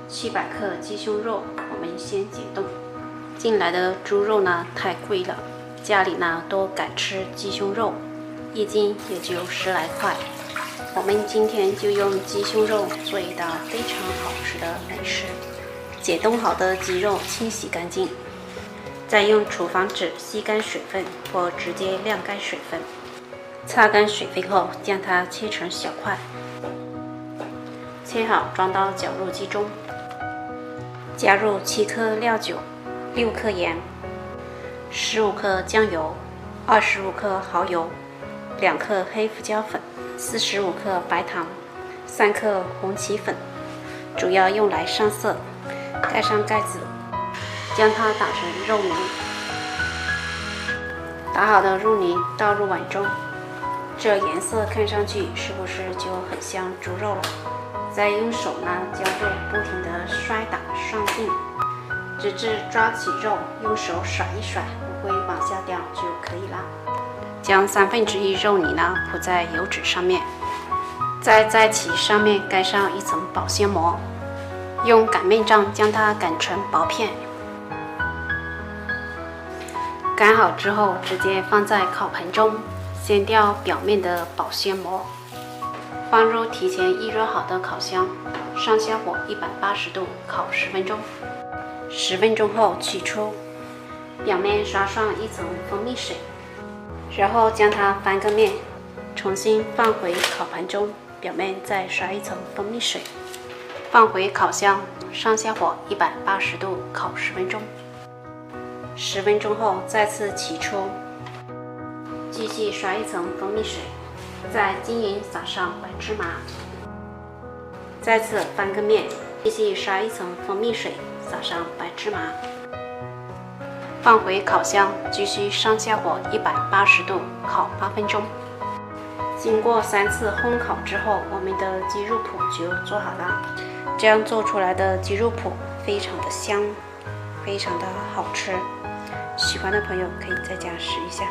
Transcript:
700克鸡胸肉，我们先解冻。进来的猪肉呢太贵了，家里呢都改吃鸡胸肉，1斤也就10来块。我们今天就用鸡胸肉做一道非常好吃的美食。解冻好的鸡肉清洗干净，再用厨房纸吸干水分或直接晾干水分。擦干水分后，将它切成小块，切好装到绞肉机中，加入7克料酒、6克盐、15克酱油、25克蚝油、2克黑胡椒粉、45克白糖、3克红旗粉，主要用来上色。盖上盖子，将它打成肉泥。打好的肉泥倒入碗中，这颜色看上去是不是就很像猪肉了？再用手呢交互不停地摔打上劲，直至抓起肉，用手甩一甩，不会往下掉就可以了。将1/3肉泥呢铺在油纸上面，再在其上面盖上一层保鲜膜。用擀面杖将它擀成薄片，擀好之后直接放在烤盘中，掀掉表面的保鲜膜，放入提前预热好的烤箱，上下火180度烤10分钟。10分钟后取出，表面刷上一层蜂蜜水，然后将它翻个面，重新放回烤盘中，表面再刷一层蜂蜜水。放回烤箱，上下火180度烤10分钟。10分钟后再次取出，继续刷一层蜂蜜水，再均匀撒上白芝麻，再次翻个面，继续刷一层蜂蜜水，撒上白芝麻。放回烤箱，继续上下火180度烤8分钟。经过3次烘烤之后，我们的鸡肉脯就做好了。这样做出来的鸡肉脯非常的香，非常的好吃。喜欢的朋友可以在家试一下。